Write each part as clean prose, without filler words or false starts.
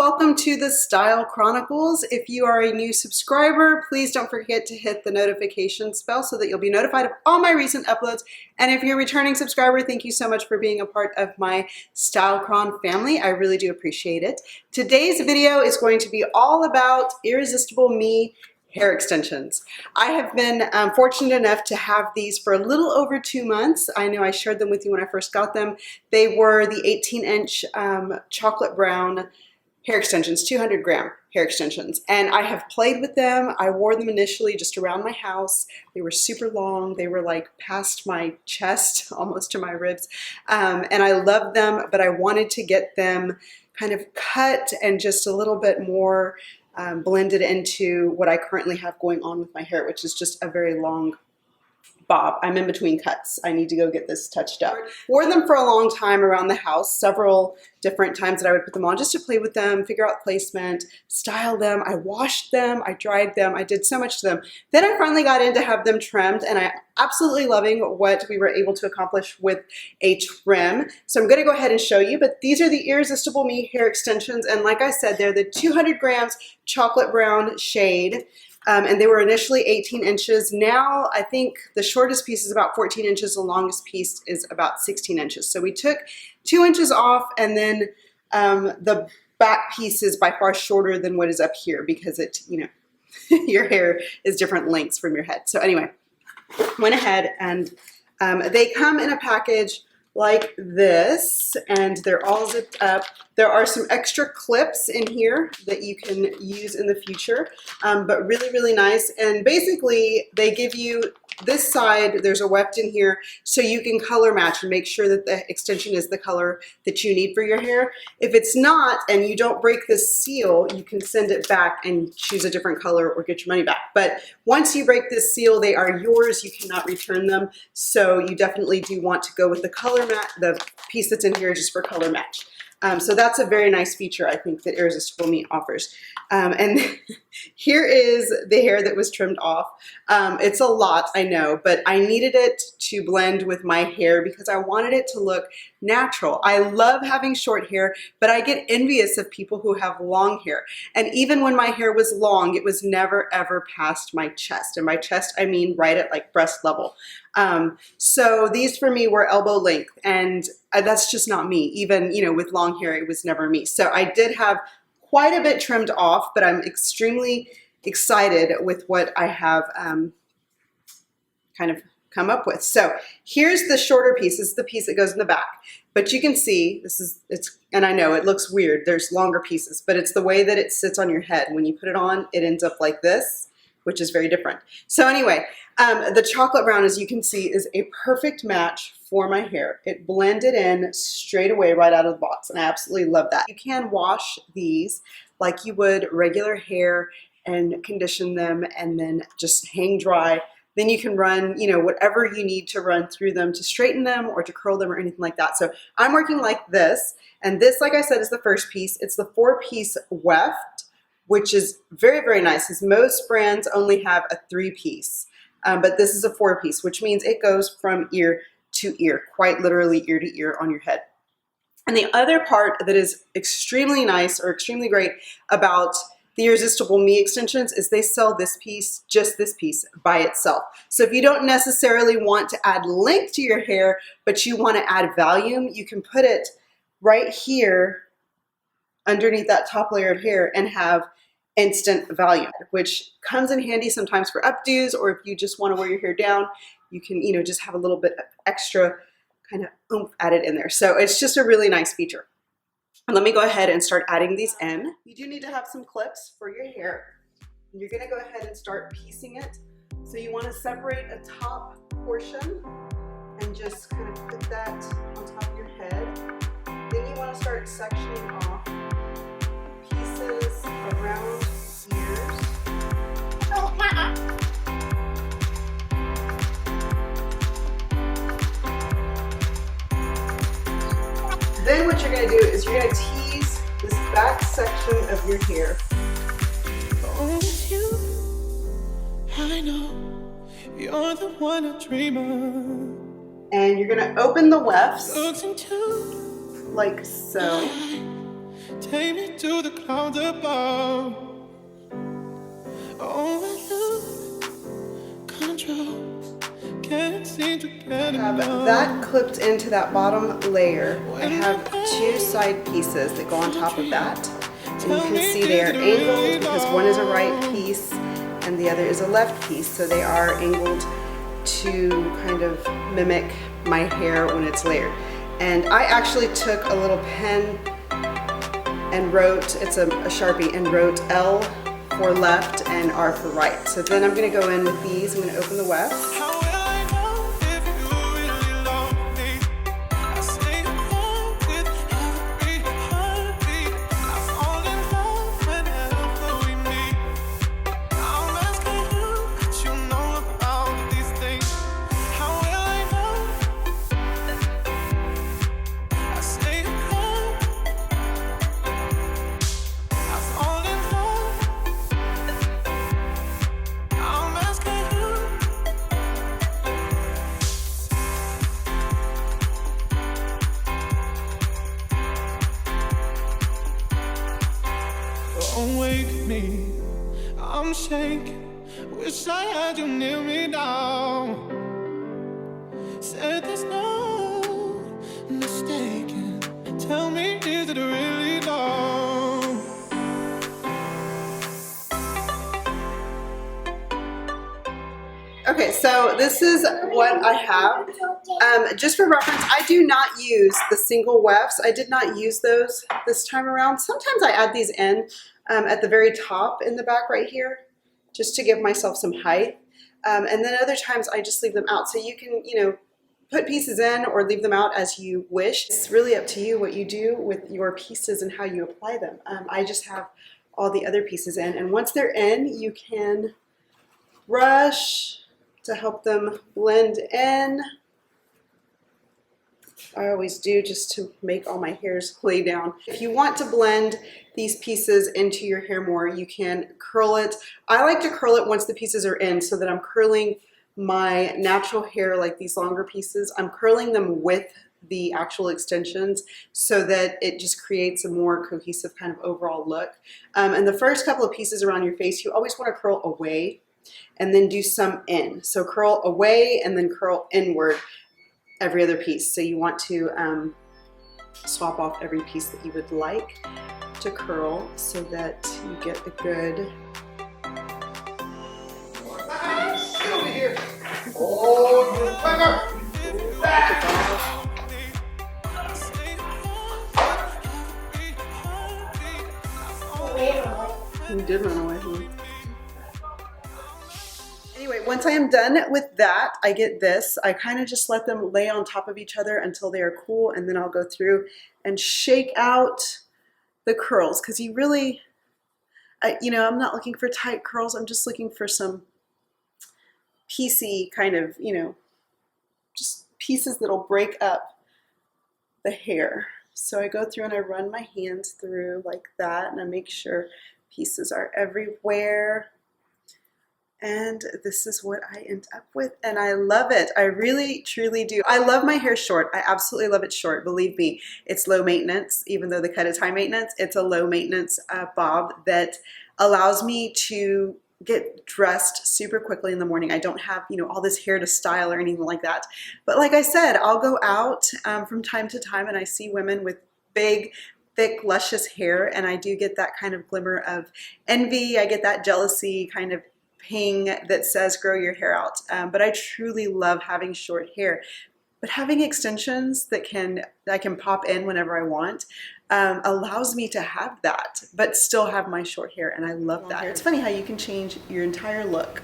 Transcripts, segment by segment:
welcome to the Style Chronicles. If you are a new subscriber, please don't forget to hit the notification bell so that you'll be notified of all my recent uploads. And if you're a returning subscriber, thank you so much for being a part of my Style Chron family. I really do appreciate it. Today's video is going to be all about Irresistible Me hair extensions. I have been fortunate enough to have these for a little over 2 months. I know I shared them with you when I first got them. They were the 18-inch chocolate brown hair extensions, 200 gram hair extensions. And I have played with them. I wore them initially just around my house. They were super long. They were like past my chest, almost to my ribs. And I loved them, but I wanted to get them kind of cut and just a little bit more blended into what I currently have going on with my hair, which is just a very long bob. I'm in between cuts. I need to go get this touched up. Wore them for a long time around the house, several different times that I would put them on just to play with them, figure out placement, style them. I washed them, I dried them, I did so much to them. Then I finally got in to have them trimmed, and I'm absolutely loving what we were able to accomplish with a trim. So I'm gonna go ahead and show you, but these are the Irresistible Me hair extensions, and like I said, they're the 200 grams chocolate brown shade. And they were initially 18 inches. Now I think the shortest piece is about 14 inches. The longest piece is about 16 inches. So we took 2 inches off, and then the back piece is by far shorter than what is up here because it, you know, your hair is different lengths from your head. So anyway, went ahead and they come in a package like this, and they're all zipped up. There are some extra clips in here that you can use in the future, but really, really nice. And basically, they give you this side, there's a weft in here, so you can color match and make sure that the extension is the color that you need for your hair. If it's not, and you don't break this seal, you can send it back and choose a different color or get your money back. But once you break this seal, they are yours. You cannot return them. So you definitely do want to go with the color match, the piece that's in here just for color match. So that's a very nice feature, I think, that Irresistible Me offers. And here is the hair that was trimmed off. It's a lot, I know, but I needed it to blend with my hair because I wanted it to look natural. I love having short hair, but I get envious of people who have long hair. And even when my hair was long, it was never, ever past my chest. And by chest, I mean right at like breast level. So these for me were elbow length, and that's just not me. Even, you know, with long hair, it was never me. So I did have quite a bit trimmed off, but I'm extremely excited with what I have kind of come up with. So here's the shorter piece. This is the piece that goes in the back. But you can see, and I know it looks weird, there's longer pieces, but it's the way that it sits on your head. When you put it on, it ends up like this, which is very different. So anyway, the chocolate brown, as you can see, is a perfect match for my hair. It blended in straight away right out of the box, and I absolutely love that. You can wash these like you would regular hair and condition them and then just hang dry. Then you can run, you know, whatever you need to run through them to straighten them or to curl them or anything like that. So I'm working like this, and this, like I said, is the first piece. It's the 4-piece weft, which is very, very nice, because most brands only have a 3-piece. But this is a 4-piece, which means it goes from ear to ear, quite literally ear to ear on your head. And the other part that is extremely nice or extremely great about the Irresistible Me extensions is they sell this piece, just this piece by itself. So if you don't necessarily want to add length to your hair, but you want to add volume, you can put it right here underneath that top layer of hair and have instant volume, which comes in handy sometimes for updos, or if you just want to wear your hair down, you can, you know, just have a little bit of extra kind of oomph added in there. So it's just a really nice feature. And let me go ahead and start adding these in. You do need to have some clips for your hair. You're gonna go ahead and start piecing it. So you wanna separate a top portion and just kind of put that on top of your head. Then you wanna start sectioning off pieces around ears. Then what you're gonna do is you're gonna tease this back section of your hair. I know you're the one I dream of. And you're gonna open the wefts like so. Take me to the clouds above. Oh, I lose control. Can't seem to get I have enough. that clipped into that bottom layer. I have 2 side pieces that go on top of that. And you can see they are angled because one is a right piece and the other is a left piece. So they are angled to kind of mimic my hair when it's layered. And I actually took a little pen and wrote, it's a Sharpie, and wrote L for left and R for right. So then I'm gonna go in with these. I'm gonna open the wefts. Awake me, I'm shaking. Wish I had you near me now. Said there's no mistaking. Tell me, is it really long? Okay, so this is what I have. Just for reference, I do not use the single wefts. I did not use those this time around. Sometimes I add these in at the very top in the back right here, just to give myself some height. And then other times I just leave them out. So you can, you know, put pieces in or leave them out as you wish. It's really up to you what you do with your pieces and how you apply them. I just have all the other pieces in, and once they're in, you can brush to help them blend in. I always do, just to make all my hairs lay down. If you want to blend these pieces into your hair more, you can curl it. I like to curl it once the pieces are in, so that I'm curling my natural hair, like these longer pieces. I'm curling them with the actual extensions so that it just creates a more cohesive kind of overall look. And the first couple of pieces around your face, you always want to curl away and then do some in. So curl away and then curl inward every other piece. So you want to swap off every piece that you would like to curl so that you get a good... Get over here! Oh, back! You did run away from me. Anyway, once I am done with that, I get this. I kind of just let them lay on top of each other until they are cool, and then I'll go through and shake out the curls, because you really, you know, I'm not looking for tight curls. I'm just looking for some piecey kind of, you know, just pieces that'll break up the hair. So I go through and I run my hands through like that, and I make sure pieces are everywhere. And this is what I end up with, and I love it. I really, truly do. I love my hair short. I absolutely love it short. Believe me, it's low maintenance. Even though the cut is high maintenance, it's a low maintenance bob that allows me to get dressed super quickly in the morning. I don't have, you know, all this hair to style or anything like that. But like I said, I'll go out from time to time and I see women with big, thick, luscious hair, and I do get that kind of glimmer of envy. I get that jealousy kind of ping that says grow your hair out. But I truly love having short hair. But having extensions that I can pop in whenever I want allows me to have that, but still have my short hair, and I love that. It's funny how you can change your entire look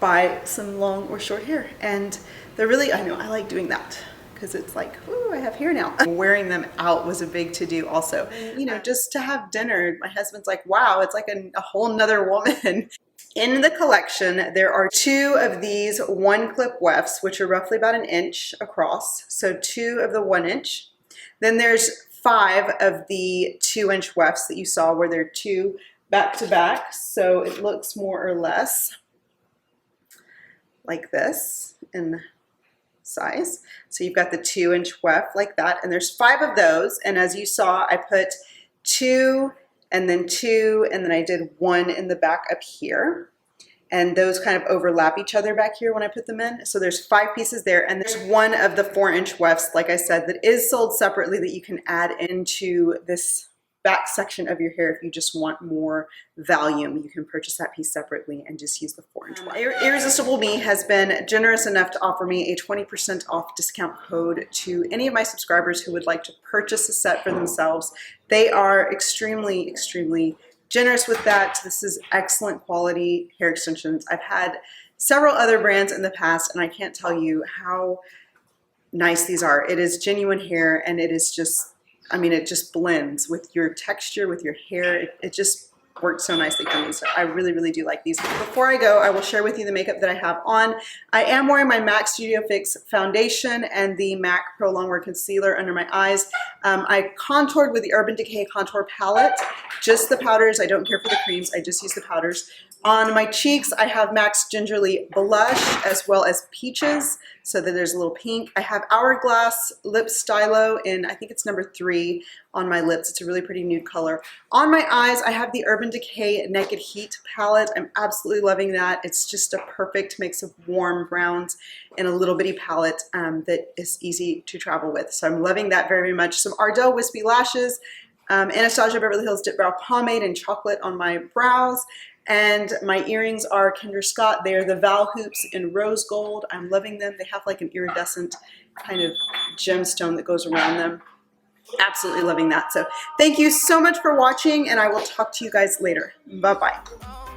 by some long or short hair, and they're really, I know, I like doing that because it's like, ooh, I have hair now. Wearing them out was a big to-do also. You know, just to have dinner, my husband's like, wow, it's like a whole nother woman. In the collection, there are 2 of these 1-clip wefts, which are roughly about 1 inch across. So 2 of the 1 inch. Then there's 5 of the 2-inch wefts that you saw, where they're 2 back to back. So it looks more or less like this in size. So you've got the 2-inch weft like that, and there's 5 of those. And as you saw, I put 2, and then 2, and then I did 1 in the back up here. And those kind of overlap each other back here when I put them in. So there's 5 pieces there, and there's one of the 4-inch wefts, like I said, that is sold separately that you can add into this back section of your hair if you just want more volume. You can purchase that piece separately and just use the 4-inch weft. Irresistible Me has been generous enough to offer me a 20% off discount code to any of my subscribers who would like to purchase a set for themselves. They are extremely, extremely generous with that. This is excellent quality hair extensions. I've had several other brands in the past, and I can't tell you how nice these are. It is genuine hair, and it is just, I mean, it just blends with your texture, with your hair. It just works so nicely for me. So I really, really do like these. Before I go, I will share with you the makeup that I have on. I am wearing my MAC Studio Fix foundation and the MAC Pro Longwear concealer under my eyes. I contoured with the Urban Decay contour palette, just the powders. I don't care for the creams. I just use the powders. On my cheeks, I have MAC's Gingerly Blush as well as Peaches, so that there's a little pink. I have Hourglass Lip Stylo in, I think it's number 3 on my lips. It's a really pretty nude color. On my eyes, I have the Urban Decay Naked Heat palette. I'm absolutely loving that. It's just a perfect mix of warm browns and a little bitty palette that is easy to travel with. So I'm loving that very, very much. Some Ardell Wispie lashes, Anastasia Beverly Hills Dip Brow Pomade and chocolate on my brows. And my earrings are Kendra Scott. They are the Val Hoops in rose gold. I'm loving them. They have like an iridescent kind of gemstone that goes around them. Absolutely loving that. So thank you so much for watching, and I will talk to you guys later. Bye-bye.